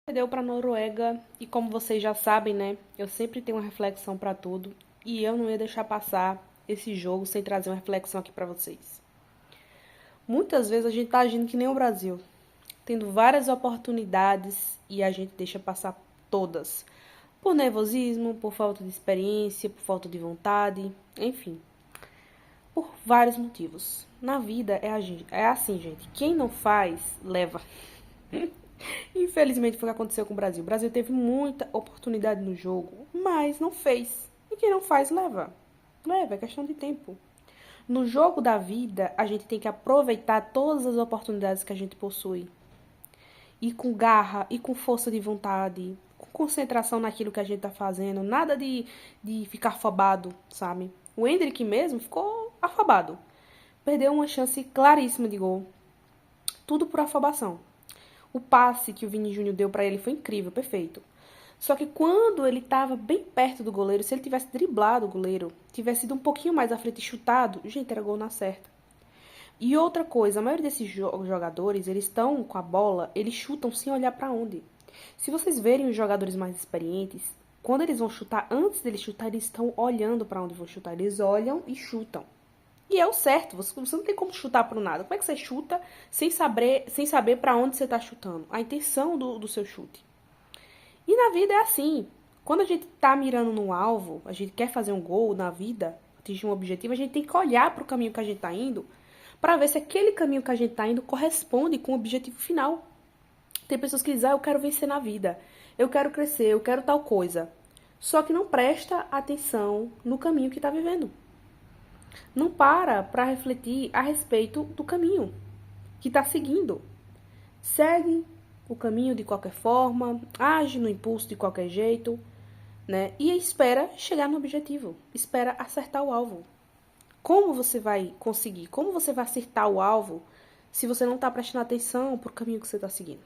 Perdeu para a Noruega e como vocês já sabem, né? Eu sempre tenho uma reflexão para tudo e eu não ia deixar passar esse jogo sem trazer uma reflexão aqui para vocês. Muitas vezes a gente tá agindo que nem o Brasil, tendo várias oportunidades e a gente deixa passar todas. Por nervosismo, por falta de experiência, por falta de vontade, enfim, por vários motivos. Na vida é assim, gente. Quem não faz, leva. Infelizmente foi o que aconteceu com o Brasil. O Brasil teve muita oportunidade no jogo, mas não fez. E quem não faz, leva. Leva, é questão de tempo. No jogo da vida, a gente tem que aproveitar todas as oportunidades que a gente possui. E com garra, e com força de vontade, com concentração naquilo que a gente tá fazendo. Nada de ficar afobado, sabe? O Endrick mesmo ficou afobado. Perdeu uma chance claríssima de gol. Tudo por afobação. O passe que o Vini Júnior deu para ele foi incrível, perfeito. Só que quando ele estava bem perto do goleiro, se ele tivesse driblado o goleiro, tivesse ido um pouquinho mais à frente e chutado, gente, era gol na certa. E outra coisa, a maioria desses jogadores, eles estão com a bola, eles chutam sem olhar para onde. Se vocês verem os jogadores mais experientes, quando eles vão chutar, antes deles chutar, eles estão olhando para onde vão chutar. Eles olham e chutam. E é o certo, você não tem como chutar pro nada. Como é que você chuta sem saber para onde você tá chutando? A intenção do seu chute. E na vida é assim. Quando a gente tá mirando no alvo, a gente quer fazer um gol na vida, atingir um objetivo, a gente tem que olhar pro caminho que a gente tá indo para ver se aquele caminho que a gente tá indo corresponde com o objetivo final. Tem pessoas que dizem, eu quero vencer na vida, eu quero crescer, eu quero tal coisa. Só que não presta atenção no caminho que tá vivendo. Não para refletir a respeito do caminho que está seguindo. Segue o caminho de qualquer forma, age no impulso de qualquer jeito, né? E espera chegar no objetivo, espera acertar o alvo. Como você vai conseguir? Como você vai acertar o alvo se você não está prestando atenção para o caminho que você está seguindo?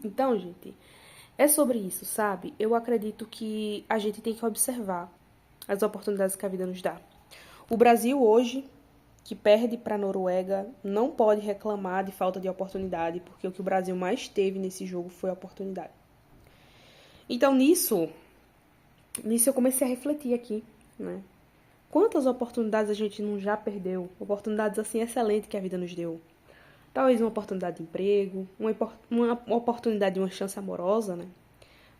Então, gente, é sobre isso, sabe? Eu acredito que a gente tem que observar as oportunidades que a vida nos dá. O Brasil hoje, que perde para a Noruega, não pode reclamar de falta de oportunidade, porque o que o Brasil mais teve nesse jogo foi a oportunidade. Então, nisso eu comecei a refletir aqui, né? Quantas oportunidades a gente não já perdeu? Oportunidades assim excelentes que a vida nos deu. Talvez uma oportunidade de emprego, uma oportunidade de uma chance amorosa, né?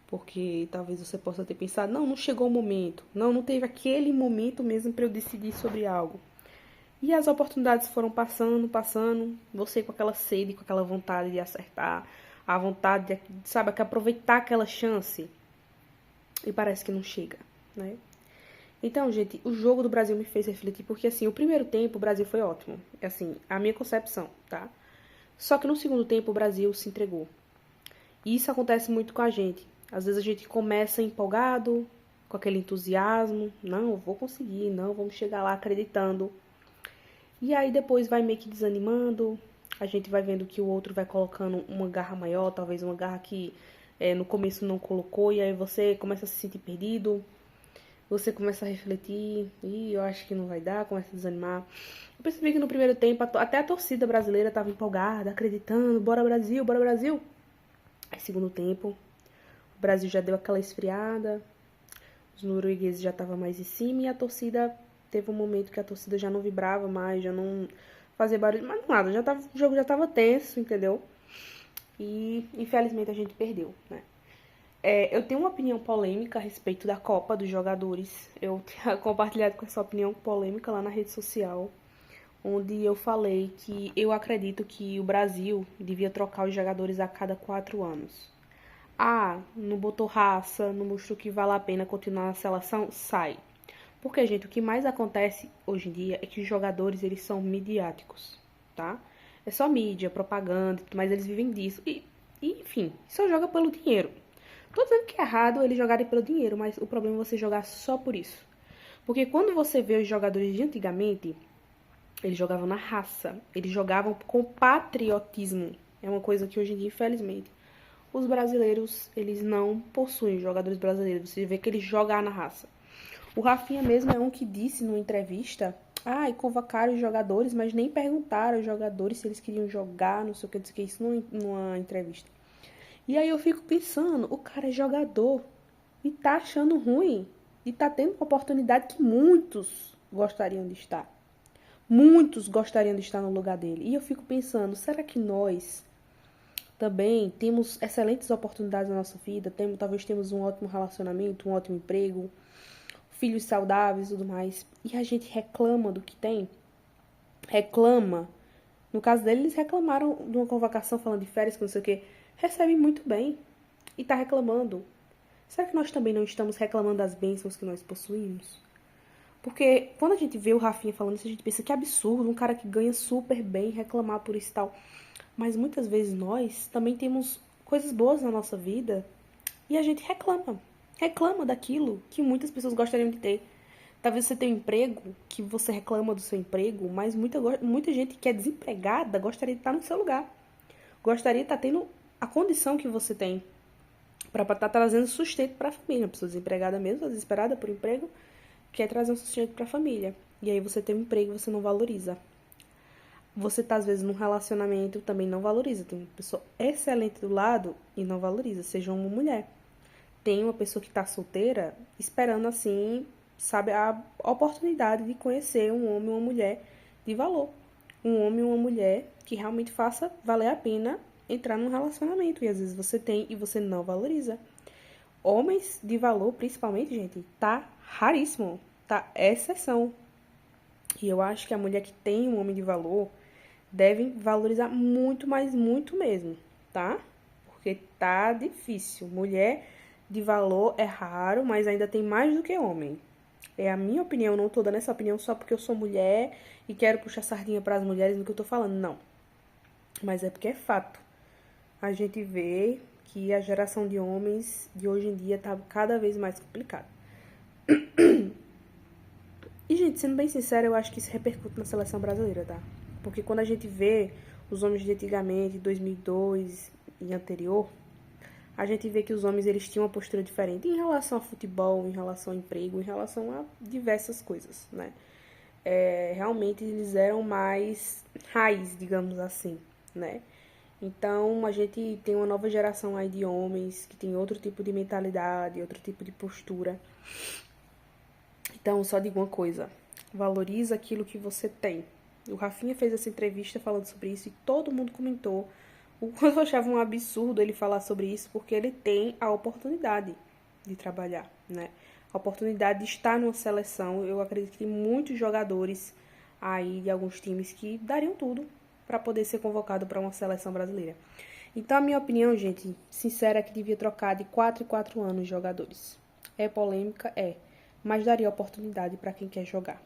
Porque talvez você possa ter pensado, não chegou o momento. Não teve aquele momento mesmo para eu decidir sobre algo. E as oportunidades foram passando, você com aquela sede, com aquela vontade de acertar, a vontade de, sabe, que aproveitar aquela chance. E parece que não chega, né? Então, gente, o jogo do Brasil me fez refletir, porque assim, o primeiro tempo o Brasil foi ótimo. Assim, a minha concepção, tá? Só que no segundo tempo o Brasil se entregou. E isso acontece muito com a gente. Às vezes a gente começa empolgado, com aquele entusiasmo, não, eu vou conseguir, não, vamos chegar lá acreditando. E aí depois vai meio que desanimando, a gente vai vendo que o outro vai colocando uma garra maior, talvez uma garra que no começo não colocou, e aí você começa a se sentir perdido, você começa a refletir, e eu acho que não vai dar, começa a desanimar. Eu percebi que no primeiro tempo, até a torcida brasileira estava empolgada, acreditando, bora Brasil, bora Brasil. Aí segundo tempo, o Brasil já deu aquela esfriada, os noruegueses já estavam mais em cima, e a torcida teve um momento que a torcida já não vibrava mais, já não fazia barulho, mas nada, o jogo já tava tenso, entendeu? E infelizmente a gente perdeu, né? Eu tenho uma opinião polêmica a respeito da Copa dos jogadores. Eu tinha compartilhado com essa opinião polêmica lá na rede social, onde eu falei que eu acredito que o Brasil devia trocar os jogadores a cada 4 anos. Ah, não botou raça, não mostrou que vale a pena continuar na seleção? Sai. Porque, gente, o que mais acontece hoje em dia é que os jogadores, eles são midiáticos, tá? É só mídia, propaganda, mas eles vivem disso. Enfim, só joga pelo dinheiro. Tô dizendo que é errado eles jogarem pelo dinheiro, mas o problema é você jogar só por isso. Porque quando você vê os jogadores de antigamente, eles jogavam na raça, eles jogavam com patriotismo. É uma coisa que hoje em dia, infelizmente, os brasileiros, eles não possuem jogadores brasileiros. Você vê que eles jogam na raça. O Rafinha mesmo é um que disse numa entrevista, e convocaram os jogadores, mas nem perguntaram aos jogadores se eles queriam jogar, não sei o que, disse que isso numa entrevista. E aí eu fico pensando, o cara é jogador e tá achando ruim. E tá tendo uma oportunidade que muitos gostariam de estar. Muitos gostariam de estar no lugar dele. E eu fico pensando, será que nós também temos excelentes oportunidades na nossa vida? Talvez temos um ótimo relacionamento, um ótimo emprego, filhos saudáveis e tudo mais. E a gente reclama do que tem? Reclama. No caso dele, eles reclamaram de uma convocação falando de férias, que não sei o quê. Recebe muito bem. E tá reclamando. Será que nós também não estamos reclamando das bênçãos que nós possuímos? Porque quando a gente vê o Rafinha falando isso, a gente pensa que absurdo, um cara que ganha super bem reclamar por isso e tal. Mas muitas vezes nós também temos coisas boas na nossa vida e a gente reclama. Reclama daquilo que muitas pessoas gostariam de ter. Talvez você tenha um emprego que você reclama do seu emprego, mas muita gente que é desempregada gostaria de estar no seu lugar. Gostaria de estar tendo a condição que você tem para estar trazendo sustento para a família. Uma pessoa desempregada mesmo, desesperada por emprego, quer trazer um sustento para a família. E aí você tem um emprego e você não valoriza. Você tá, às vezes, num relacionamento também não valoriza. Tem uma pessoa excelente do lado e não valoriza, seja uma mulher. Tem uma pessoa que tá solteira esperando, assim, sabe, a oportunidade de conhecer um homem ou uma mulher de valor. Um homem ou uma mulher que realmente faça valer a pena entrar num relacionamento. E às vezes você tem e você não valoriza. Homens de valor, principalmente, gente, tá raríssimo. Tá exceção. E eu acho que a mulher que tem um homem de valor devem valorizar muito, mas muito mesmo, tá? Porque tá difícil. Mulher de valor é raro, mas ainda tem mais do que homem. É a minha opinião, não tô dando essa opinião só porque eu sou mulher e quero puxar sardinha para as mulheres no que eu tô falando, não. Mas é porque é fato. A gente vê que a geração de homens de hoje em dia tá cada vez mais complicada. E, gente, sendo bem sincera, eu acho que isso repercute na seleção brasileira, tá? Porque quando a gente vê os homens de antigamente, 2002 e anterior, a gente vê que os homens eles tinham uma postura diferente em relação a futebol, em relação ao emprego, em relação a diversas coisas, né? Realmente eles eram mais raiz, digamos assim, né? Então a gente tem uma nova geração aí de homens que tem outro tipo de mentalidade, outro tipo de postura. Então, só digo uma coisa: valoriza aquilo que você tem. O Rafinha fez essa entrevista falando sobre isso e todo mundo comentou o quanto eu achava um absurdo ele falar sobre isso, porque ele tem a oportunidade de trabalhar, né? A oportunidade de estar numa seleção. Eu acredito que tem muitos jogadores aí de alguns times que dariam tudo para poder ser convocado para uma seleção brasileira. Então, a minha opinião, gente, sincera, é que devia trocar de 4 em 4 anos os jogadores. É polêmica? É. Mas daria oportunidade para quem quer jogar.